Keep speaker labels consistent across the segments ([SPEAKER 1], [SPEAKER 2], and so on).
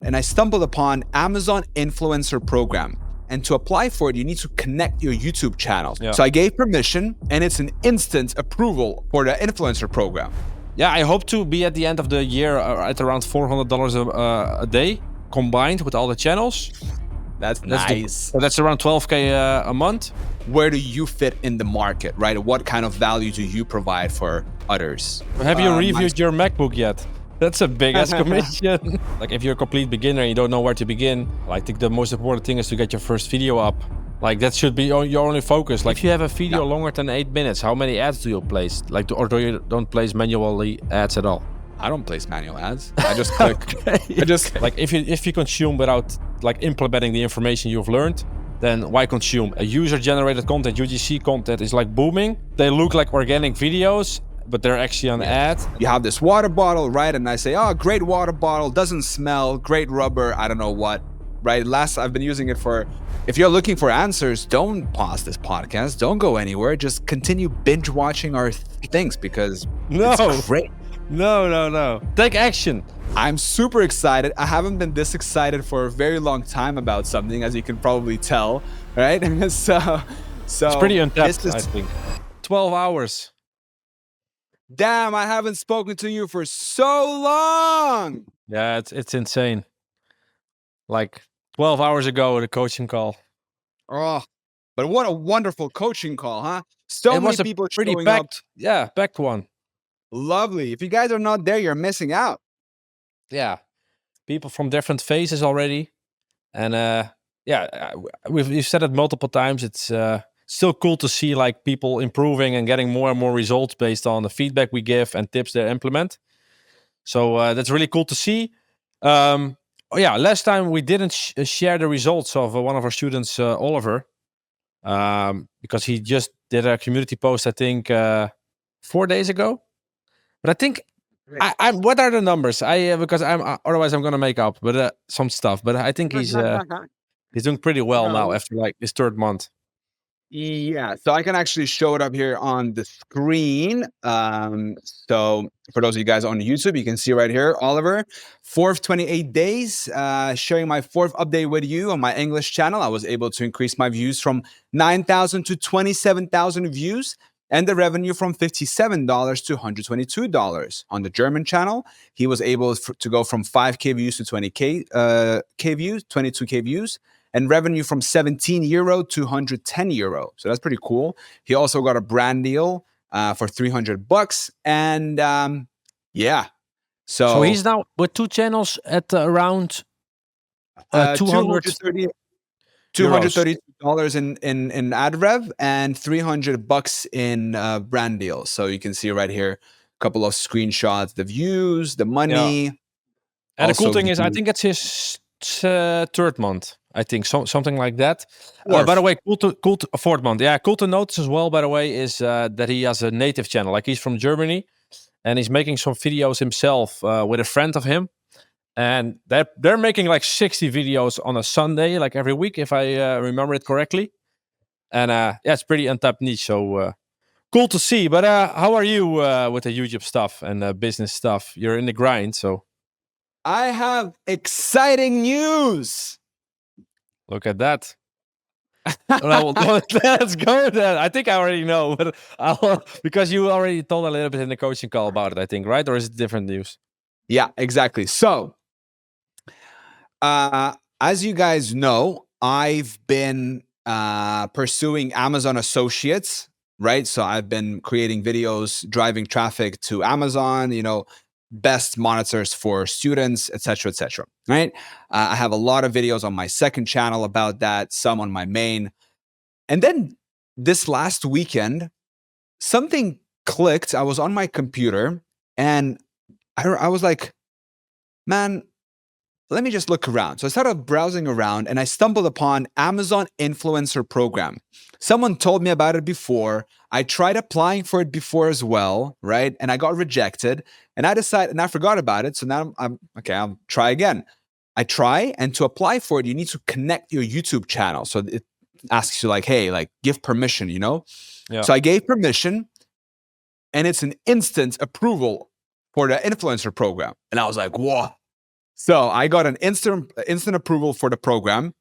[SPEAKER 1] and I stumbled upon Amazon Influencer Program. And to apply for it, you need to connect your YouTube channel.
[SPEAKER 2] Yeah.
[SPEAKER 1] So I gave permission, and it's an instant approval for the influencer program.
[SPEAKER 2] Yeah, I hope to be at the end of the year at around $400 a day combined with all the channels.
[SPEAKER 1] That's nice.
[SPEAKER 2] So that's around 12K a month.
[SPEAKER 1] Where do you fit in the market, right? What kind of value do you provide for others?
[SPEAKER 2] Have you reviewed your MacBook yet? That's a big ass commission. Like if you're a complete beginner and you don't know where to begin, I think the most important thing is to get your first video up. Like that should be your only focus. Like if you have a video longer than 8 minutes, how many ads do you place? Like, or do you don't place manually ads at all?
[SPEAKER 1] I don't place manual ads. I just click.
[SPEAKER 2] Okay.
[SPEAKER 1] I just
[SPEAKER 2] like if you consume without like implementing the information you've learned, then why consume? A user-generated content, UGC content is like booming. They look like organic videos, but they're actually an ad.
[SPEAKER 1] You have this water bottle, right? And I say, oh, great water bottle, doesn't smell, great rubber, I don't know what, right? I've been using it for, if you're looking for answers, don't pause this podcast, don't go anywhere, just continue binge watching our things because it's great.
[SPEAKER 2] No. Take action.
[SPEAKER 1] I'm super excited. I haven't been this excited for a very long time about something, as you can probably tell, right? So
[SPEAKER 2] it's pretty untapped, I think. 12 hours.
[SPEAKER 1] Damn, I haven't spoken to you for so long.
[SPEAKER 2] Yeah, it's insane. Like 12 hours ago, the coaching call.
[SPEAKER 1] Oh, but what a wonderful coaching call, huh? So many people
[SPEAKER 2] pretty
[SPEAKER 1] showing
[SPEAKER 2] packed,
[SPEAKER 1] up.
[SPEAKER 2] Yeah, packed one.
[SPEAKER 1] Lovely. If you guys are not there, you're missing out.
[SPEAKER 2] Yeah, people from different phases already, and yeah, we've said it multiple times. It's still cool to see like people improving and getting more and more results based on the feedback we give and tips they implement. So that's really cool to see. Yeah, last time we didn't share the results of one of our students, Oliver, because he just did a community post, I think 4 days ago. But I think what are the numbers? Because otherwise I'm gonna make up, but some stuff. But I think he's doing pretty well now after like his 3rd month.
[SPEAKER 1] Yeah, so I can actually show it up here on the screen. So for those of you guys on YouTube, you can see right here, Oliver, 4th 28 days, sharing my 4th update with you on my English channel. I was able to increase my views from 9,000 to 27,000 views, and the revenue from $57 to $122. On the German channel, he was able to go from 5K views to 20K views, 22K views, and revenue from 17 euro to 110 euro. So that's pretty cool. He also got a brand deal for $300. And yeah. So
[SPEAKER 2] he's now with 2 channels at around $230
[SPEAKER 1] in ad rev and $300 in brand deals. So you can see right here a couple of screenshots, the views, the money.
[SPEAKER 2] Yeah. And the cool thing is, I think it's his 3rd month. I think something like that. By the way, cool to 4th month. Yeah, cool to notice as well. By the way, is that he has a native channel. Like he's from Germany, and he's making some videos himself with a friend of him. And they're making like 60 videos on a Sunday, like every week, if I remember it correctly. And yeah, it's pretty untapped niche. So cool to see. But how are you with the YouTube stuff and business stuff? You're in the grind, so.
[SPEAKER 1] I have exciting news.
[SPEAKER 2] Look at that. Well, let's go then. I think I already know, but because you already told a little bit in the coaching call about it, I think, right? Or is it different news?
[SPEAKER 1] Yeah, exactly. So, as you guys know, I've been pursuing Amazon Associates, right? So I've been creating videos, driving traffic to Amazon, best monitors for students, etc., right? I have a lot of videos on my 2nd channel about that, some on my main. And then this last weekend, something clicked. I was on my computer and I was like, man, let me just look around. So I started browsing around and I stumbled upon Amazon Influencer Program. Someone told me about it before. I tried applying for it before as well, right? And I got rejected. And I decided, and I forgot about it. So now I'll try again. I try, and to apply for it, you need to connect your YouTube channel. So it asks you like, hey, like give permission,
[SPEAKER 2] Yeah.
[SPEAKER 1] So I gave permission, and it's an instant approval for the influencer program. And I was like, whoa. So I got an instant approval for the program,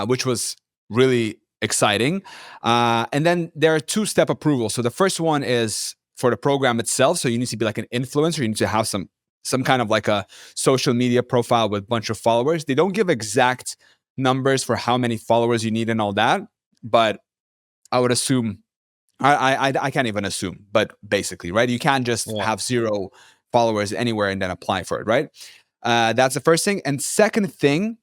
[SPEAKER 1] which was really exciting. And then there are two-step approvals. So the first one is for the program itself. So you need to be like an influencer. You need to have some kind of like a social media profile with a bunch of followers. They don't give exact numbers for how many followers you need and all that, but I would assume I can't even assume, but basically, right? You can't just
[SPEAKER 2] Yeah.
[SPEAKER 1] have 0 followers anywhere and then apply for it, right? That's the first thing. And second thing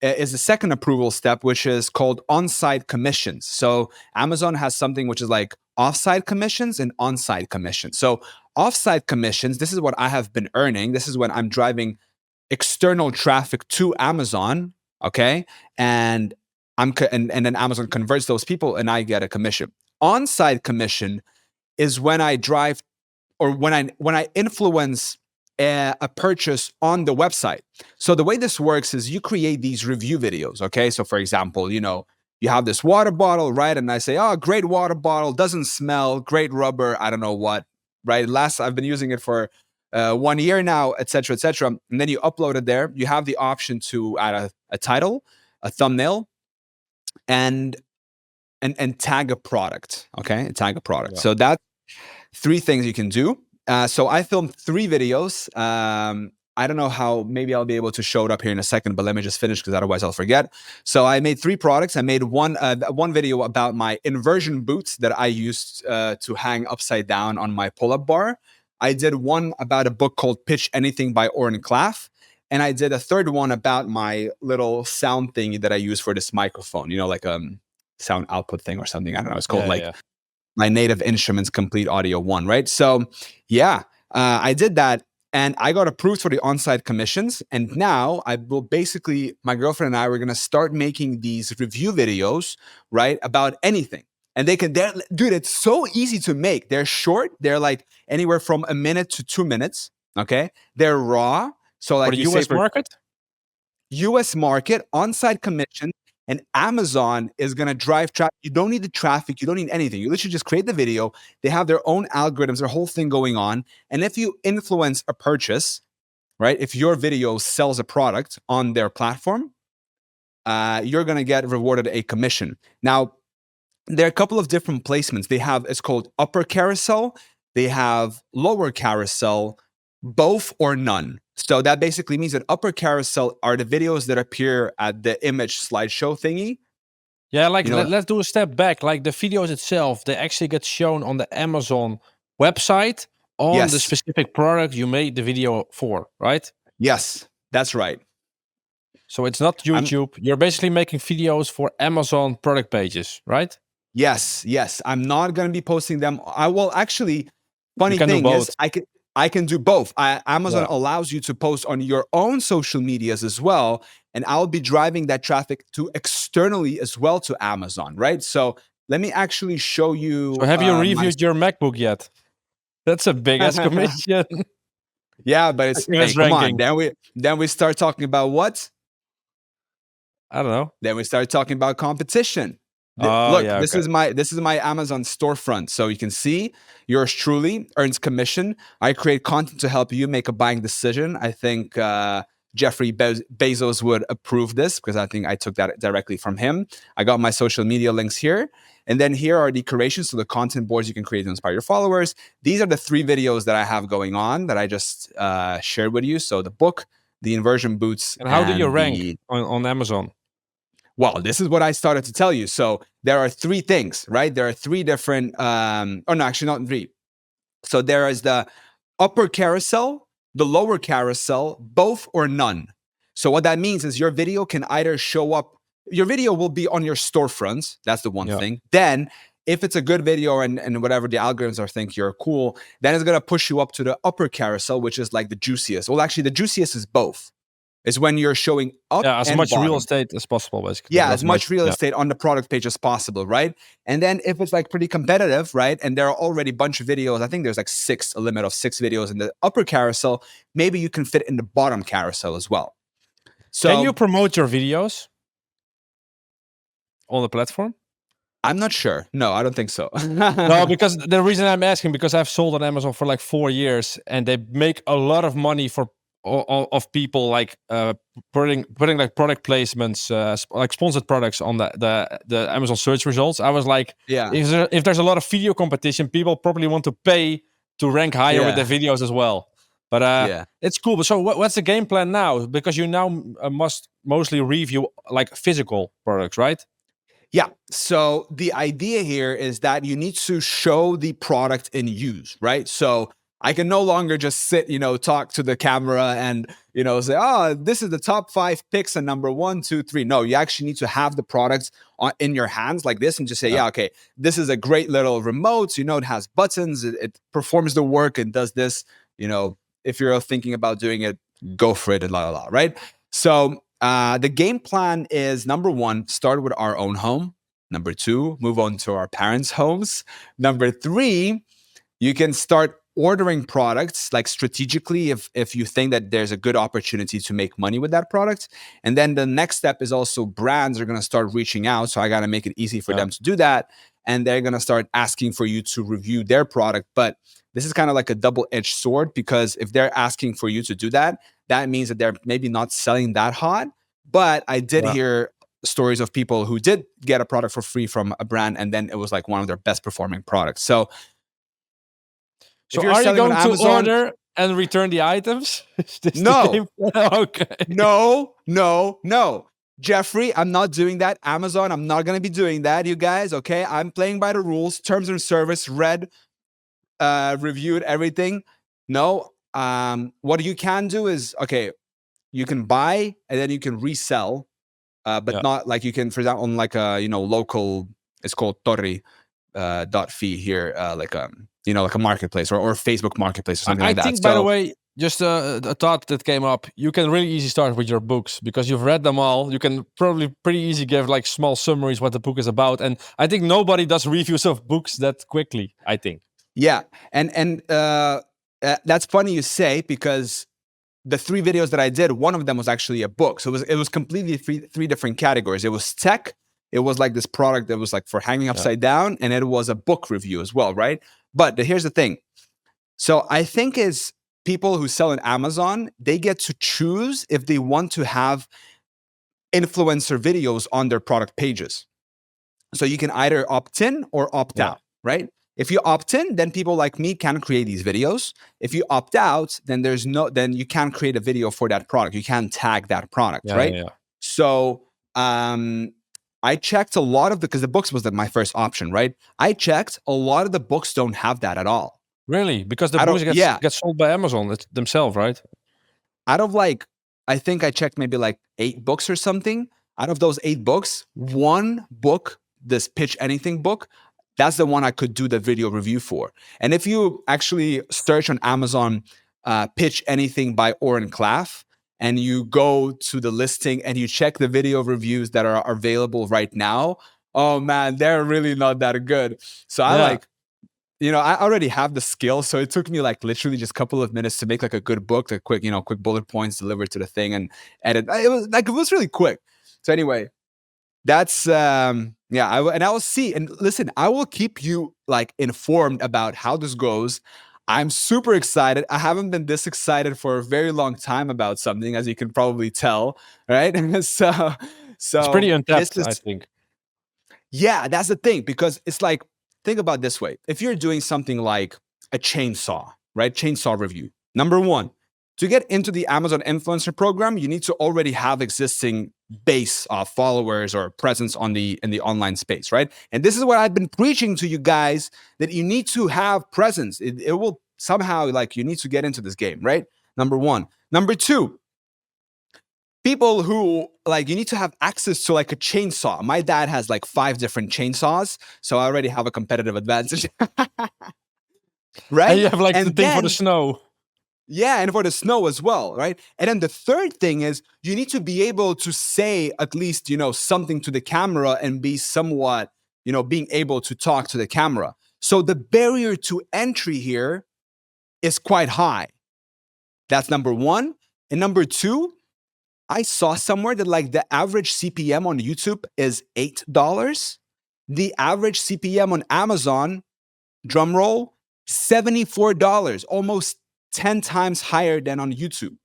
[SPEAKER 1] is the second approval step, which is called on-site commissions. So Amazon has something which is like off-site commissions and on-site commissions. So off-site commissions, this is what I have been earning. This is when I'm driving external traffic to Amazon, okay? And and then Amazon converts those people and I get a commission. On-site commission is when I drive or when I influence a purchase on the website. So the way this works is you create these review videos, okay? So for example, you have this water bottle, right? And I say, "Oh, great water bottle, doesn't smell, great rubber, I don't know what," right? I've been using it for 1 year now, etc., etc. And then you upload it there. You have the option to add a title, a thumbnail, and tag a product, okay? Tag a product.
[SPEAKER 2] Yeah.
[SPEAKER 1] So that's 3 things you can do. So I filmed 3 videos. I don't know how, maybe I'll be able to show it up here in a second, but let me just finish because otherwise I'll forget. So I made 3 products. I made one video about my inversion boots that I used to hang upside down on my pull-up bar. I did one about a book called Pitch Anything by Oren Klaff. And I did a third one about my little sound thing that I use for this microphone, like sound output thing or something. I don't know. It's called like my Native Instruments Complete Audio 1, right? So yeah, I did that and I got approved for the on-site commissions. And now I will basically, my girlfriend and I were going to start making these review videos, right? About anything. And dude, it's so easy to make. They're short. They're like anywhere from a minute to 2 minutes. Okay. They're raw. So like
[SPEAKER 2] For the US market?
[SPEAKER 1] US market, on-site commission, and Amazon is going to drive traffic. You don't need the traffic. You don't need anything. You literally just create the video. They have their own algorithms, their whole thing going on. And if you influence a purchase, right? If your video sells a product on their platform, you're going to get rewarded a commission. Now, there are a couple of different placements. It's called upper carousel. They have lower carousel, both or none. So that basically means that upper carousel are the videos that appear at the image slideshow thingy.
[SPEAKER 2] Yeah, like let's do a step back. Like the videos itself, they actually get shown on the Amazon website on the specific product you made the video for, right?
[SPEAKER 1] Yes, that's right.
[SPEAKER 2] So it's not YouTube. You're basically making videos for Amazon product pages, right?
[SPEAKER 1] Yes. I'm not going to be posting them. I will actually. Funny thing is, I can do both. Amazon allows you to post on your own social medias as well, and I'll be driving that traffic to externally as well to Amazon, right? So let me actually show you.
[SPEAKER 2] So have you reviewed your MacBook yet? That's a big ass commission.
[SPEAKER 1] Yeah, but it's come on. Then we start talking about what?
[SPEAKER 2] I don't know.
[SPEAKER 1] Then we start talking about competition. This is my Amazon storefront. So you can see yours truly earns commission. I create content to help you make a buying decision. I think Jeffrey Bezos would approve this because I think I took that directly from him. I got my social media links here. And then here are the curations, so the content boards you can create to inspire your followers. These are the 3 videos that I have going on that I just shared with you. So the book, the inversion boots.
[SPEAKER 2] And how do you rank on Amazon?
[SPEAKER 1] Well, this is what I started to tell you. So there are 3 things, right? There are 3 different, actually not 3. So there is the upper carousel, the lower carousel, both or none. So what that means is your video can either show up, your video will be on your storefronts. That's the one thing. Then if it's a good video and whatever the algorithms are think you're cool, then it's going to push you up to the upper carousel, which is like the juiciest. Well, actually the juiciest is both. Is when you're showing up
[SPEAKER 2] as much real estate as possible, basically.
[SPEAKER 1] Yeah, as much real estate on the product page as possible, right? And then if it's like pretty competitive, right? And there are already a bunch of videos, I think there's like a limit of 6 videos in the upper carousel, maybe you can fit in the bottom carousel as well. So
[SPEAKER 2] can you promote your videos on the platform?
[SPEAKER 1] I'm not sure. No, I don't think so.
[SPEAKER 2] No, because the reason I'm asking, because I've sold on Amazon for like 4 years and they make a lot of money for of people like putting like product placements, like sponsored products on the Amazon search results. I was like,
[SPEAKER 1] Yeah.
[SPEAKER 2] if there's a lot of video competition, people probably want to pay to rank higher with their
[SPEAKER 1] Yeah.
[SPEAKER 2] videos as well. But
[SPEAKER 1] Yeah.
[SPEAKER 2] it's cool. But so what's the game plan now? Because you now must mostly review like physical products, right?
[SPEAKER 1] Yeah. So the idea here is that you need to show the product in use, right? So I can no longer just sit, talk to the camera and, say, oh, this is the top 5 picks and number 1, 2, 3. No, you actually need to have the products in your hands like this and just say,
[SPEAKER 2] Yeah.
[SPEAKER 1] yeah, okay, this is a great little remote. It has buttons, it performs the work and does this. If you're thinking about doing it, go for it and right? So the game plan is number 1, start with our own home. Number 2, move on to our parents' homes. Number 3, you can start ordering products like strategically if you think that there's a good opportunity to make money with that product. And then the next step is also brands are going to start reaching out. So I got to make it easy for them to do that. And they're going to start asking for you to review their product. But this is kind of like a double-edged sword, because if they're asking for you to do that, that means that they're maybe not selling that hot. But I did hear stories of people who did get a product for free from a brand, and then it was like one of their best performing products. So if you're
[SPEAKER 2] Are you
[SPEAKER 1] selling on
[SPEAKER 2] going to
[SPEAKER 1] Amazon,
[SPEAKER 2] order and return the items? Is this the
[SPEAKER 1] no,
[SPEAKER 2] game plan? Okay.
[SPEAKER 1] no. Jeffrey, I'm not doing that. Amazon, I'm not going to be doing that, you guys. Okay. I'm playing by the rules, terms and service, read, reviewed everything. No. What you can do is, okay, you can buy and then you can resell, but not like you can, for example, on like a, local, it's called Torri, .fi here, like like a marketplace or Facebook marketplace or something
[SPEAKER 2] I
[SPEAKER 1] like that.
[SPEAKER 2] think, by the
[SPEAKER 1] So
[SPEAKER 2] way, just a thought that came up. You can really easy start with your books because you've read them all. You can probably pretty easy give like small summaries what the book is about. And I think nobody does reviews of books that quickly, I think.
[SPEAKER 1] yeah, and that's funny you say, because the 3 videos that I did, one of them was actually a book. So it was completely three different categories. It was tech, it was like this product that was like for hanging upside down, and it was a book review as well, right? But here's the thing. So I think is people who sell on Amazon, they get to choose if they want to have influencer videos on their product pages. So you can either opt in or opt out, right? If you opt in, then people like me can create these videos. If you opt out, then then you can't create a video for that product. You can't tag that product, right? So I checked a lot of because the books was my first option, right? I checked a lot of the books don't have that at all.
[SPEAKER 2] Really? Because the books get sold by Amazon themselves, right?
[SPEAKER 1] Out of like, I think I checked maybe like 8 books or something. Out of those 8 books, 1 book, this Pitch Anything book, that's the one I could do the video review for. And if you actually search on Amazon, Pitch Anything by Oren Klaff, and you go to the listing and you check the video reviews that are available right now, oh man, they're really not that good. So I I already have the skill. So it took me like literally just a couple of minutes to make like a good book, the quick, quick bullet points delivered to the thing and edit. It was really quick. So anyway, that's and I will see, and listen, I will keep you like informed about how this goes. I'm super excited. I haven't been this excited for a very long time about something, as you can probably tell, right? so
[SPEAKER 2] It's pretty
[SPEAKER 1] this
[SPEAKER 2] untapped,
[SPEAKER 1] is
[SPEAKER 2] I think.
[SPEAKER 1] yeah, that's the thing, because it's like, think about it this way. If you're doing something like a chainsaw, right? Chainsaw review. Number 1, to get into the Amazon influencer program, you need to already have existing base of followers or presence in the online space, right? And this is what I've been preaching to you guys, that you need to have presence. It will somehow, like, you need to get into this game, right? Number 1. Number 2, people who like, you need to have access to like a chainsaw. My dad has like 5 different chainsaws, so I already have a competitive advantage. Right?
[SPEAKER 2] And you have like the
[SPEAKER 1] And
[SPEAKER 2] thing for the
[SPEAKER 1] then
[SPEAKER 2] snow.
[SPEAKER 1] yeah, and for the snow as well, right? And then the third thing is you need to be able to say at least, something to the camera and be somewhat, being able to talk to the camera. So the barrier to entry here is quite high. That's number 1. And number 2, I saw somewhere that like the average CPM on YouTube is $8. The average CPM on Amazon, drum roll, $74, almost 10 times higher than on YouTube.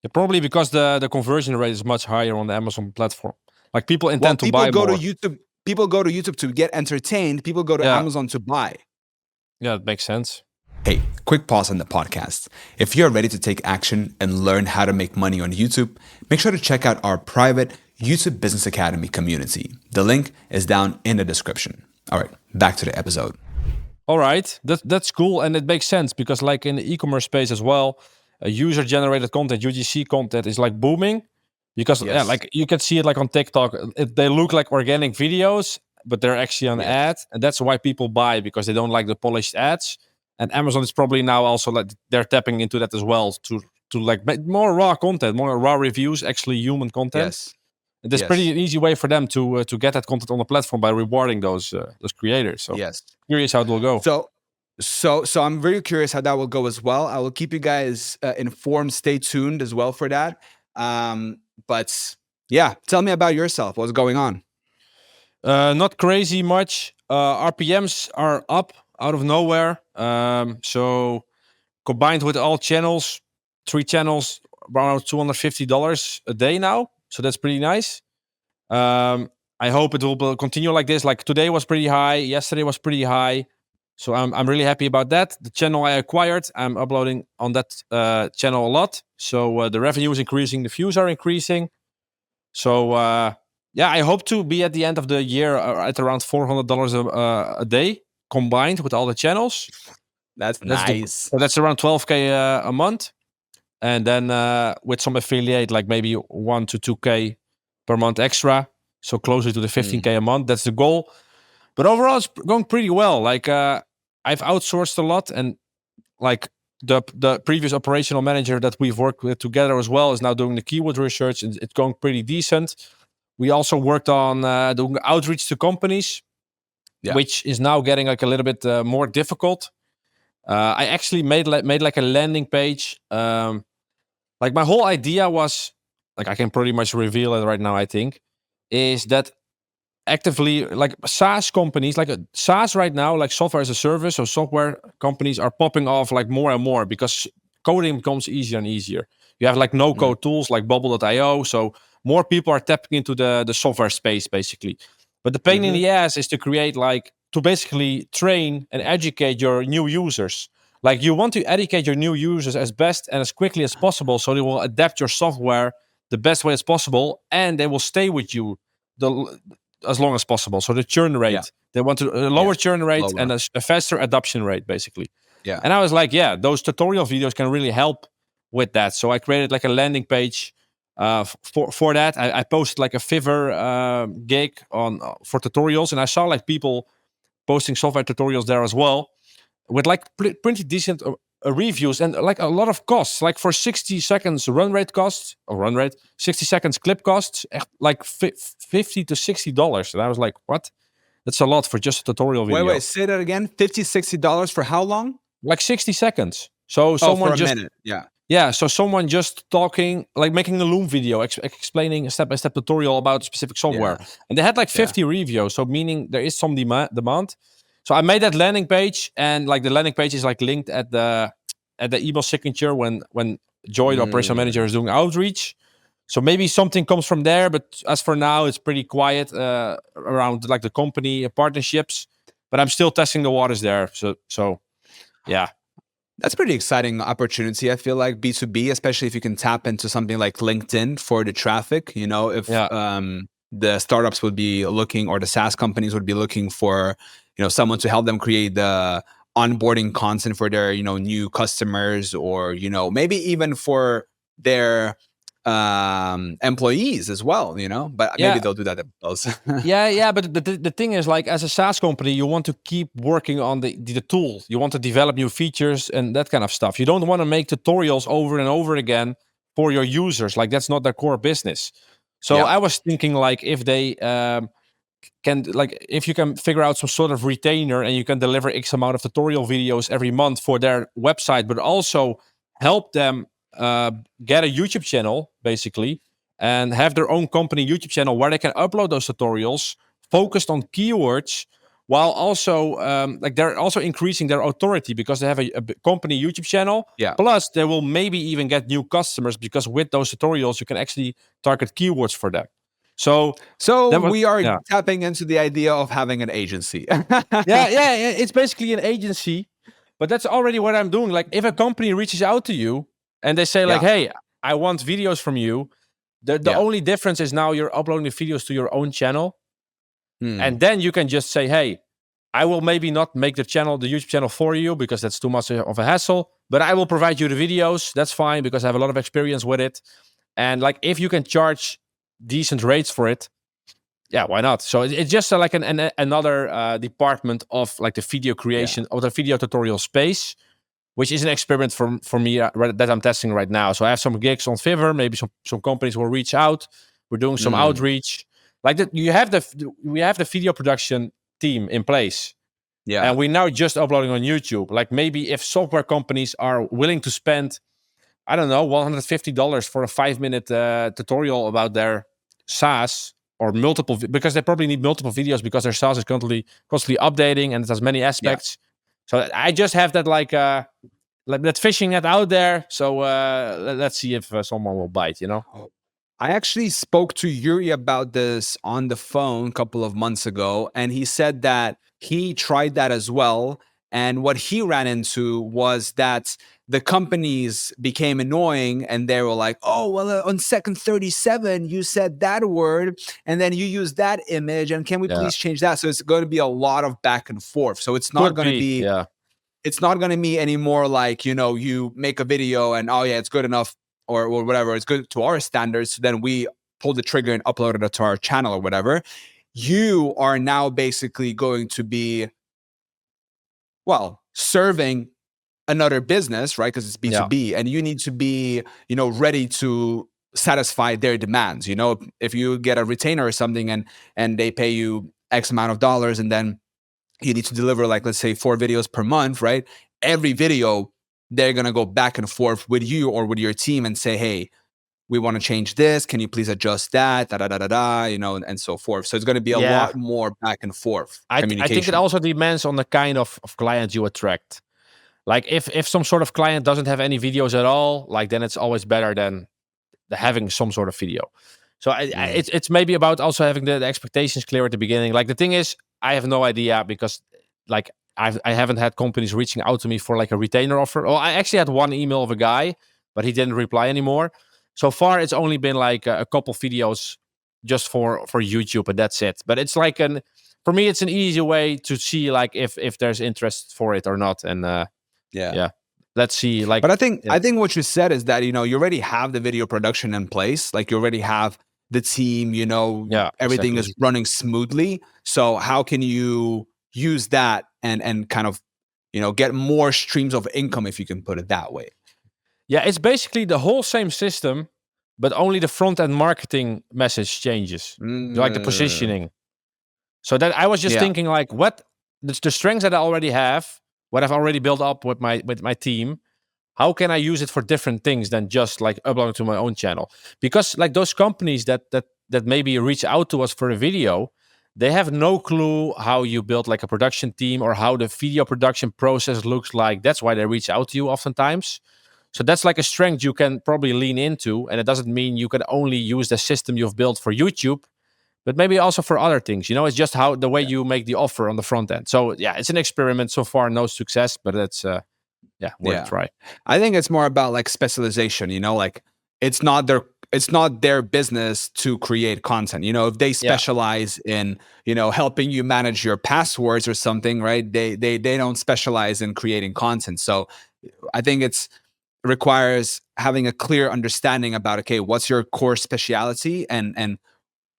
[SPEAKER 2] Yeah, probably because the conversion rate is much higher on the Amazon platform. Like people
[SPEAKER 1] Well,
[SPEAKER 2] intend to
[SPEAKER 1] people
[SPEAKER 2] buy
[SPEAKER 1] go to
[SPEAKER 2] more.
[SPEAKER 1] YouTube. People go to YouTube to get entertained. People go to
[SPEAKER 2] Yeah,
[SPEAKER 1] Amazon to buy.
[SPEAKER 2] yeah, it makes sense.
[SPEAKER 1] Hey, quick pause on the podcast. If you're ready to take action and learn how to make money on YouTube, make sure to check out our private YouTube Business Academy community. The link is down in the description. All right, back to the episode.
[SPEAKER 2] All right, that's cool, and it makes sense because, like in the e-commerce space as well, user-generated content, UGC content, is like booming. Because yeah,
[SPEAKER 1] Yes.
[SPEAKER 2] like you can see it like on TikTok, they look like organic videos, but they're actually an
[SPEAKER 1] Yes.
[SPEAKER 2] ad, and that's why people buy because they don't like the polished ads. And Amazon is probably now also like they're tapping into that as well to like make more raw content, more raw reviews, actually human content.
[SPEAKER 1] Yes.
[SPEAKER 2] And that's pretty
[SPEAKER 1] Yes.
[SPEAKER 2] an easy way for them to get that content on the platform by rewarding those creators. So
[SPEAKER 1] Yes.
[SPEAKER 2] curious how it will go.
[SPEAKER 1] So I'm very curious how that will go as well. I will keep you guys informed. Stay tuned as well for that. But yeah, tell me about yourself. What's going on?
[SPEAKER 2] Not crazy much. RPMs are up out of nowhere. So combined with all channels, 3 channels, around $250 a day now. So that's pretty nice. I hope it will continue like this. Like today was pretty high. Yesterday was pretty high. So I'm really happy about that. The channel I acquired, I'm uploading on that channel a lot. So the revenue is increasing, the views are increasing. So yeah, I hope to be at the end of the year at around $400 a day combined with all the channels.
[SPEAKER 1] That's
[SPEAKER 2] That's the
[SPEAKER 1] nice.
[SPEAKER 2] so that's around 12K a month, and then with some affiliate, like maybe 1 to 2K per month extra, so closer to the 15K a month. That's the goal. But overall, it's going pretty well. Like I've outsourced a lot, and like the previous operational manager that we've worked with together as well is now doing the keyword research, and it's going pretty decent. We also worked on doing outreach to companies,
[SPEAKER 1] Yeah.
[SPEAKER 2] which is now getting like a little bit more difficult. I actually made like a landing page. Like my whole idea was like I can pretty much reveal it right now. I think is that actively like SaaS companies, like a SaaS right now, like software as a service, so software companies are popping off like more and more because coding becomes easier and easier. You have like no
[SPEAKER 1] Mm.
[SPEAKER 2] code tools like bubble.io, so more people are tapping into the software space basically. But the pain in
[SPEAKER 1] Mm-hmm.
[SPEAKER 2] the ass is to create like to basically train and educate your new users. Like you want to educate your new users as best and as quickly as possible so they will adapt your software the best way as possible and they will stay with you the as long as possible. So the churn
[SPEAKER 1] Yeah.
[SPEAKER 2] rate, they want to lower
[SPEAKER 1] Yes.
[SPEAKER 2] churn rate and
[SPEAKER 1] Lower.
[SPEAKER 2] a faster adoption rate, basically.
[SPEAKER 1] Yeah.
[SPEAKER 2] And I was like, yeah, those tutorial videos can really help with that. So I created like a landing page for that. I posted like a Fiverr gig on for tutorials, and I saw like people posting software tutorials there as well with like pretty decent reviews and like a lot of costs. Like for 60 seconds run rate costs or run rate, 60 seconds clip costs, echt like $50 to $60. And I was like, what? That's a lot for just a tutorial video.
[SPEAKER 1] Wait, say that again. $50, $60 for how long?
[SPEAKER 2] Like 60 seconds. So
[SPEAKER 1] Oh, for
[SPEAKER 2] someone
[SPEAKER 1] a
[SPEAKER 2] just
[SPEAKER 1] minute. Yeah.
[SPEAKER 2] yeah, so someone just talking, like making a Loom video, explaining a step-by-step tutorial about specific software,
[SPEAKER 1] Yeah.
[SPEAKER 2] and they had like
[SPEAKER 1] Yeah.
[SPEAKER 2] 50 reviews. So meaning there is some demand. So I made that landing page, and like the landing page is like linked at the email signature when Joy, the operational manager, is doing outreach. So maybe something comes from there, but as for now, it's pretty quiet around like the company partnerships. But I'm still testing the waters there. So yeah,
[SPEAKER 1] That's pretty exciting opportunity. I feel like B2B, especially if you can tap into something like LinkedIn for the traffic. You know, if
[SPEAKER 2] yeah.
[SPEAKER 1] the startups would be looking or the SaaS companies would be looking for, someone to help them create the onboarding content for their, new customers or, maybe even for their employees as well, but maybe
[SPEAKER 2] Yeah,
[SPEAKER 1] they'll do that themselves.
[SPEAKER 2] yeah. But the thing is, like, as a SaaS company, you want to keep working on the tool. You want to develop new features and that kind of stuff. You don't want to make tutorials over and over again for your users. Like, that's not their core business. So
[SPEAKER 1] Yeah.
[SPEAKER 2] I was thinking, like, if they can, like, if you can figure out some sort of retainer and you can deliver X amount of tutorial videos every month for their website, but also help them uh, get a YouTube channel, basically, and have their own company YouTube channel where they can upload those tutorials focused on keywords while also like they're also increasing their authority because they have a company YouTube channel.
[SPEAKER 1] Yeah.
[SPEAKER 2] Plus, they will maybe even get new customers because with those tutorials, you can actually target keywords for them. So that was
[SPEAKER 1] we are
[SPEAKER 2] yeah.
[SPEAKER 1] tapping into the idea of having an agency.
[SPEAKER 2] Yeah. It's basically an agency, but that's already what I'm doing. Like, if a company reaches out to you and they say, like,
[SPEAKER 1] Yeah.
[SPEAKER 2] "Hey, I want videos from you," the
[SPEAKER 1] Yeah.
[SPEAKER 2] only difference is now you're uploading the videos to your own channel, and
[SPEAKER 1] Hmm.
[SPEAKER 2] then you can just say, "Hey, I will maybe not make the YouTube channel for you because that's too much of a hassle, but I will provide you the videos. That's fine because I have a lot of experience with it." And like, if you can charge decent rates for it, yeah, why not? So it's just like another department of like the video
[SPEAKER 1] Yeah.
[SPEAKER 2] creation or the video tutorial space, which is an experiment for me that I'm testing right now. So I have some gigs on Fiverr. Maybe some companies will reach out. We're doing some
[SPEAKER 1] Mm.
[SPEAKER 2] outreach. Like that, we have the video production team in place,
[SPEAKER 1] Yeah.
[SPEAKER 2] and we're now just uploading on YouTube. Like, maybe if software companies are willing to spend, I don't know, $150 for a 5-minute tutorial about their SaaS, or multiple, because they probably need multiple videos because their SaaS is constantly updating and it has many
[SPEAKER 1] Yeah.
[SPEAKER 2] aspects. So I just have that like that fishing net out there. So let's see if someone will bite.
[SPEAKER 1] I actually spoke to Yuri about this on the phone a couple of months ago, and he said that he tried that as well. And what he ran into was that the companies became annoying and they were like, oh, well, on second 37, you said that word and then you used that image. And can we
[SPEAKER 2] Yeah,
[SPEAKER 1] please change that? So it's going to be a lot of back and forth. So
[SPEAKER 2] could be. Yeah,
[SPEAKER 1] it's not going to be anymore like, you make a video and, oh, yeah, it's good enough or whatever. It's good to our standards. So then we pull the trigger and upload it to our channel or whatever. You are now basically going to be, well, serving another business, right? Because it's
[SPEAKER 2] yeah,
[SPEAKER 1] B2B and you need to be, ready to satisfy their demands. If you get a retainer or something and they pay you X amount of dollars and then you need to deliver, like, let's say 4 videos per month, right? Every video, they're going to go back and forth with you or with your team and say, hey, we want to change this. Can you please adjust that? Da, da, da, da, da, and so forth. So it's going to be a
[SPEAKER 2] yeah.
[SPEAKER 1] lot more back and forth
[SPEAKER 2] I think it
[SPEAKER 1] communication.
[SPEAKER 2] also depends on the kind of client you attract. Like, if some sort of client doesn't have any videos at all, like, then it's always better than having some sort of video. So
[SPEAKER 1] Mm.
[SPEAKER 2] it's maybe about also having the expectations clear at the beginning. Like, the thing is, I have no idea because, like, I haven't had companies reaching out to me for like a retainer offer. Oh, I actually had one email of a guy, but he didn't reply anymore. So far, it's only been like a couple videos just for YouTube, and that's it. But it's like for me, it's an easy way to see like if there's interest for it or not. And
[SPEAKER 1] Yeah.
[SPEAKER 2] yeah, let's see. Like,
[SPEAKER 1] But I think
[SPEAKER 2] yeah,
[SPEAKER 1] I think what you said is that, you already have the video production in place. Like, you already have the team,
[SPEAKER 2] yeah,
[SPEAKER 1] everything
[SPEAKER 2] exactly.
[SPEAKER 1] is running smoothly. So how can you use that and kind of, get more streams of income, if you can put it that way?
[SPEAKER 2] Yeah, it's basically the whole same system, but only the front end marketing message changes, like the
[SPEAKER 1] Mm,
[SPEAKER 2] positioning. So that I was just
[SPEAKER 1] yeah.
[SPEAKER 2] thinking, like, what the strengths that I already have, what I've already built up with my team. How can I use it for different things than just like uploading to my own channel? Because like those companies that maybe reach out to us for a video, they have no clue how you build like a production team or how the video production process looks like. That's why they reach out to you oftentimes. So that's like a strength you can probably lean into. And it doesn't mean you can only use the system you've built for YouTube, but maybe also for other things. It's just how the way
[SPEAKER 1] Yeah.
[SPEAKER 2] you make the offer on the front end. So yeah, it's an experiment so far, no success, but it's yeah, worth a
[SPEAKER 1] Yeah.
[SPEAKER 2] try.
[SPEAKER 1] I think it's more about like specialization, like it's not their business to create content. If they
[SPEAKER 2] Yeah.
[SPEAKER 1] specialize in, helping you manage your passwords or something, right? They don't specialize in creating content. So I think it's requires having a clear understanding about, okay, what's your core speciality and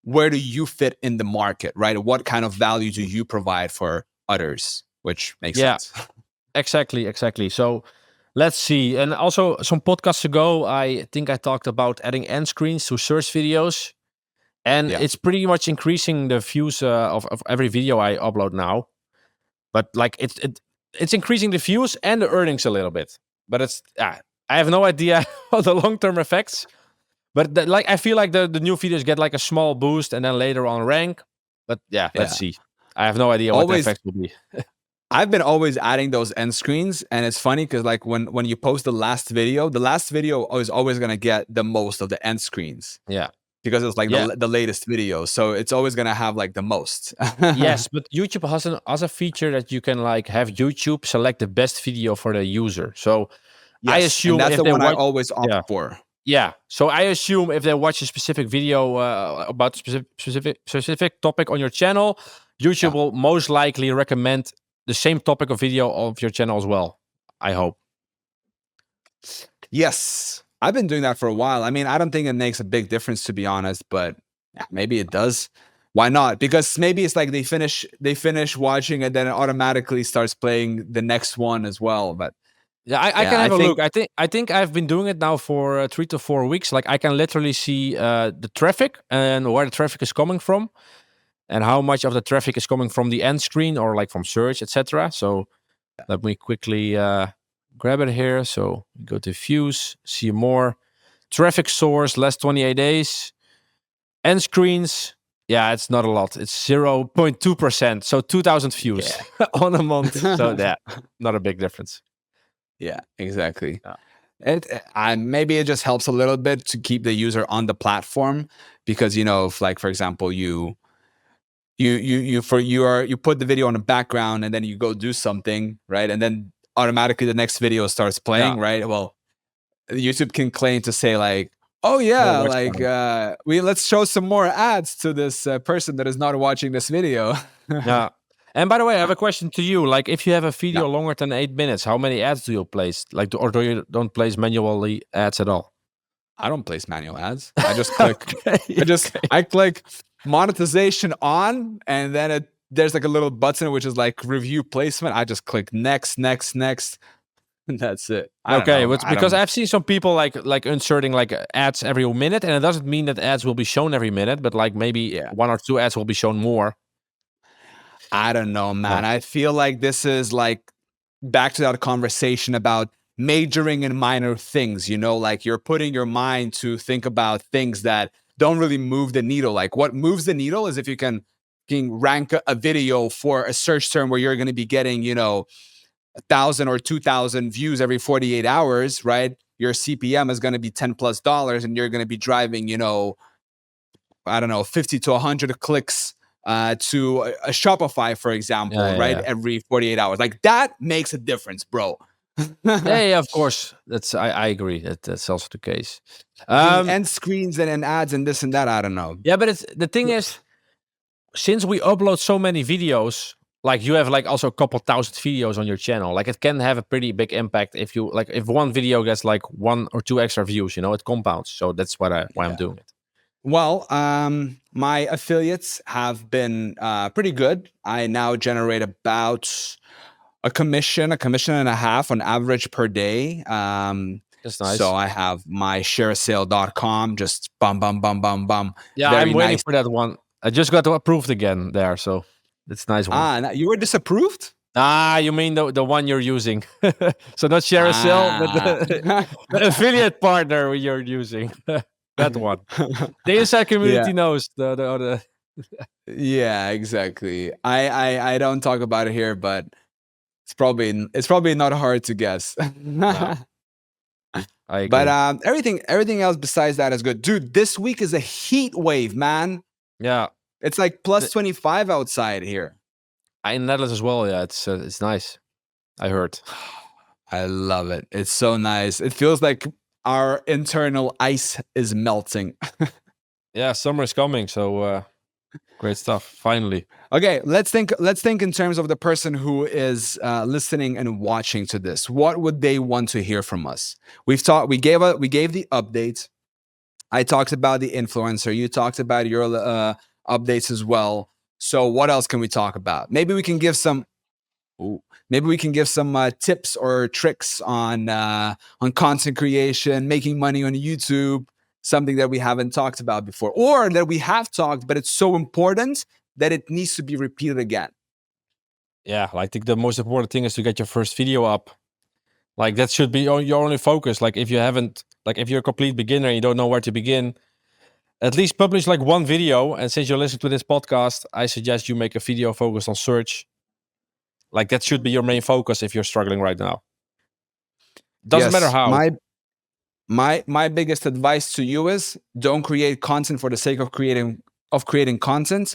[SPEAKER 1] where do you fit in the market, right? What kind of value do you provide for others, which makes
[SPEAKER 2] Yeah,
[SPEAKER 1] sense.
[SPEAKER 2] exactly. So let's see. And also some podcasts ago, I think I talked about adding end screens to search videos. And
[SPEAKER 1] Yeah.
[SPEAKER 2] it's pretty much increasing the views of every video I upload now. But like it's increasing the views and the earnings a little bit. But I have no idea of the long-term effects. But like I feel like the new videos get like a small boost and then later on rank. But yeah, let's
[SPEAKER 1] Yeah.
[SPEAKER 2] see. I have no idea what the
[SPEAKER 1] Always,
[SPEAKER 2] effects will be.
[SPEAKER 1] I've been always adding those end screens, and it's funny because like when you post the last video is always gonna get the most of the end screens
[SPEAKER 2] Yeah.
[SPEAKER 1] because it's like
[SPEAKER 2] Yeah.
[SPEAKER 1] the latest video, so it's always gonna have like the most.
[SPEAKER 2] Yes, but YouTube has a feature that you can like have YouTube select the best video for the user. So I
[SPEAKER 1] Yes, and
[SPEAKER 2] assume
[SPEAKER 1] that's
[SPEAKER 2] if
[SPEAKER 1] the
[SPEAKER 2] they
[SPEAKER 1] one I
[SPEAKER 2] watch,
[SPEAKER 1] always opt
[SPEAKER 2] yeah,
[SPEAKER 1] for.
[SPEAKER 2] yeah. So I assume if they watch a specific video about specific topic on your channel, YouTube
[SPEAKER 1] Yeah.
[SPEAKER 2] will most likely recommend the same topic of video of your channel as well. I hope.
[SPEAKER 1] Yes, I've been doing that for a while. I mean, I don't think it makes a big difference to be honest, but yeah, maybe it does. Why not? Because maybe it's like they finish watching and then it automatically starts playing the next one as well. But
[SPEAKER 2] Yeah, I
[SPEAKER 1] yeah,
[SPEAKER 2] can
[SPEAKER 1] I
[SPEAKER 2] have a
[SPEAKER 1] think
[SPEAKER 2] look. I think I've been doing it now for 3 to 4 weeks. Like I can literally see the traffic and where the traffic is coming from, and how much of the traffic is coming from the end screen or like from search, etc. So let me quickly grab it here. So go to views, see more traffic source, last 28 days, end screens. Yeah, it's not a lot. It's 0.2%. So 2,000 views
[SPEAKER 1] yeah.
[SPEAKER 2] on a month. So yeah, not a big difference.
[SPEAKER 1] Yeah, exactly.
[SPEAKER 2] Yeah.
[SPEAKER 1] Maybe it just helps a little bit to keep the user on the platform because if like for example you put the video on the background and then you go do something, right? And then automatically the next video starts
[SPEAKER 2] Yeah.
[SPEAKER 1] playing, right? Well, YouTube can claim to say like, "Oh
[SPEAKER 2] More
[SPEAKER 1] yeah,
[SPEAKER 2] watch
[SPEAKER 1] like
[SPEAKER 2] time.
[SPEAKER 1] we let's show some more ads to this person that is not watching this video."
[SPEAKER 2] Yeah. And by the way, I have a question to you. Like, if you have a
[SPEAKER 1] Yeah,
[SPEAKER 2] video longer than 8 minutes, how many ads do you place? Like, or do you don't place manually ads at all?
[SPEAKER 1] I don't place manual ads. I just click
[SPEAKER 2] Okay. Okay.
[SPEAKER 1] I click monetization on, and then there's like a little button which is like review placement. I just click next, next, next, and that's it. I don't
[SPEAKER 2] Okay,
[SPEAKER 1] know.
[SPEAKER 2] but
[SPEAKER 1] I
[SPEAKER 2] because
[SPEAKER 1] don't.
[SPEAKER 2] I've seen some people like inserting like ads every minute, and it doesn't mean that ads will be shown every minute, but like maybe
[SPEAKER 1] Yeah,
[SPEAKER 2] one or two ads will be shown more.
[SPEAKER 1] I don't know,
[SPEAKER 2] Yeah.
[SPEAKER 1] man. I feel like this is like back to that conversation about majoring in minor things. Like you're putting your mind to think about things that don't really move the needle. Like what moves the needle is if you can rank a video for a search term where you're going to be getting 1,000 or 2,000 views every 48 hours, right? Your CPM is going to be $10+ and you're going to be driving, I don't know, 50 to 100 clicks to a Shopify, for
[SPEAKER 2] Yeah,
[SPEAKER 1] example,
[SPEAKER 2] yeah,
[SPEAKER 1] right?
[SPEAKER 2] yeah.
[SPEAKER 1] Every 48 hours. Like that makes a difference, bro.
[SPEAKER 2] Yeah, yeah, of course. I agree. That's also the case.
[SPEAKER 1] The
[SPEAKER 2] Um,
[SPEAKER 1] end screens and ads and this and that, I don't know.
[SPEAKER 2] yeah, but it's the thing is, since we upload so many videos, like you have like also a couple thousand videos on your channel, like it can have a pretty big impact if you like if one video gets like 1 or 2 extra views, it compounds. So that's why I'm
[SPEAKER 1] Yeah.
[SPEAKER 2] doing it.
[SPEAKER 1] Well, my affiliates have been pretty good. I now generate about a commission and a half on average per day.
[SPEAKER 2] That's
[SPEAKER 1] So
[SPEAKER 2] nice.
[SPEAKER 1] I have my shareasale.com, just bum, bum, bum, bum, bum.
[SPEAKER 2] Yeah, I'm
[SPEAKER 1] Very
[SPEAKER 2] waiting
[SPEAKER 1] nice.
[SPEAKER 2] for that one. I just got approved again there, so it's a nice one.
[SPEAKER 1] Now you were disapproved?
[SPEAKER 2] Ah, you mean the one you're using? So not share a sale, but
[SPEAKER 1] Ah.
[SPEAKER 2] the affiliate partner you're using. That one. The inside
[SPEAKER 1] Yeah.
[SPEAKER 2] community knows the other.
[SPEAKER 1] Yeah, exactly. I don't talk about it here, but it's probably not hard to guess.
[SPEAKER 2] No, I
[SPEAKER 1] But
[SPEAKER 2] agree.
[SPEAKER 1] everything else besides that is good. Dude, this week is a heat wave, man.
[SPEAKER 2] Yeah,
[SPEAKER 1] It's like plus
[SPEAKER 2] the-
[SPEAKER 1] 25 outside here.
[SPEAKER 2] in Netherlands as well. Yeah, it's nice. I heard.
[SPEAKER 1] I love it. It's so nice. It feels like our internal ice is melting.
[SPEAKER 2] Yeah, summer is coming, so great stuff. Finally.
[SPEAKER 1] Okay, let's think in terms of the person who is listening and watching to this. What would they want to hear from us? We gave the update. I talked about the influencer. You talked about your updates as well. So what else can we talk about? Maybe we can give some tips or tricks on content creation, making money on YouTube, something that we haven't talked about before, or that we have talked, but it's so important that it needs to be repeated again.
[SPEAKER 2] Yeah, I think the most important thing is to get your first video up. Like that should be your only focus. Like if you haven't, like if you're a complete beginner and you don't know where to begin, At least publish like one video. And since you're listening to this podcast, I suggest you make a video focused on search. Like that should be your main focus if you're struggling right now. Doesn't matter
[SPEAKER 1] Yes,
[SPEAKER 2] how.
[SPEAKER 1] my biggest advice to you is don't create content for the sake of creating content.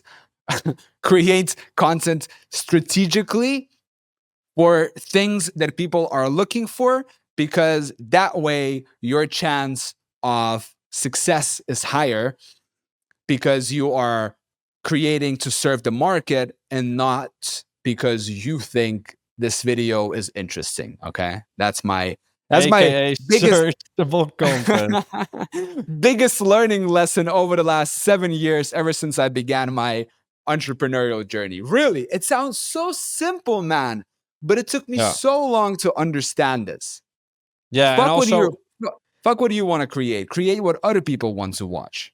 [SPEAKER 1] Create content strategically for things that people are looking for, because that way your chance of success is higher, because you are creating to serve the market and not because you think this video is interesting. Okay, that's my
[SPEAKER 2] AKA
[SPEAKER 1] biggest
[SPEAKER 2] searchable content.
[SPEAKER 1] biggest learning lesson over the last 7 years, ever since I began my entrepreneurial journey. Really, it sounds so simple, man, but it took me so long to understand this.
[SPEAKER 2] Yeah, and also
[SPEAKER 1] fuck what do you want to create? Create what other people want to watch.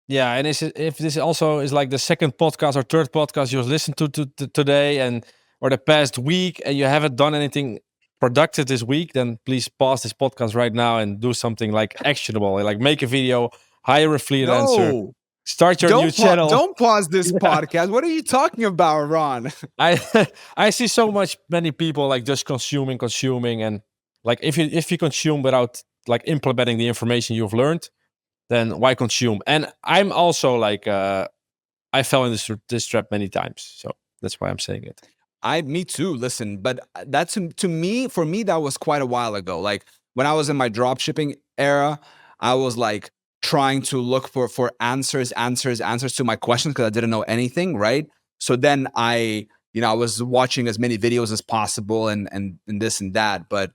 [SPEAKER 2] Yeah, and if this also is like the second podcast or third podcast you've listened to today and or the past week, and you haven't done anything productive this week, then please pause this podcast right now and do something like actionable, like make a video, hire a freelancer, start your new channel.
[SPEAKER 1] Don't pause this podcast. What are you talking about, Ron?
[SPEAKER 2] I see many people like just consuming, and like if you consume without like implementing the information you've learned, then why consume? And I'm also like I fell in this trap many times, so that's why I'm saying it.
[SPEAKER 1] Me too. Listen, but that's for me, that was quite a while ago. Like when I was in my drop shipping era, I was like trying to look for answers to my questions because I didn't know anything, right? So then I was watching as many videos as possible and this and that. But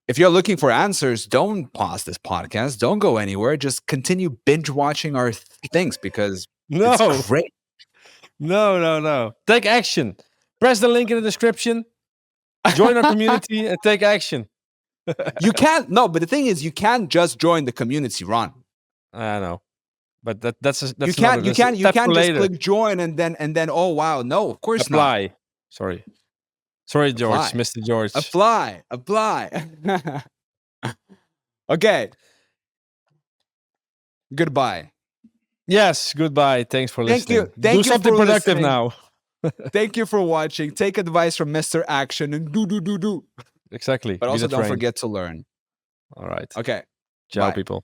[SPEAKER 1] if you're looking for answers, don't pause this podcast. Don't go anywhere. Just continue binge watching our things because it's great.
[SPEAKER 2] No. Take action. Press the link in the description. Join our community and take action.
[SPEAKER 1] You can't. No, but the thing is, you can't just join the community, Ron.
[SPEAKER 2] I know, but that's
[SPEAKER 1] you can't just click join and then oh wow, no, of course
[SPEAKER 2] apply.
[SPEAKER 1] Not.
[SPEAKER 2] Sorry, George, Mr. George.
[SPEAKER 1] Apply. Okay. Goodbye.
[SPEAKER 2] Yes, goodbye. Thanks for listening.
[SPEAKER 1] Thank you.
[SPEAKER 2] Do something productive now.
[SPEAKER 1] Thank you for watching. Take advice from Mr. Action and do.
[SPEAKER 2] Exactly.
[SPEAKER 1] But also don't forget to learn.
[SPEAKER 2] All right.
[SPEAKER 1] Okay.
[SPEAKER 2] Ciao,
[SPEAKER 1] Bye.
[SPEAKER 2] people.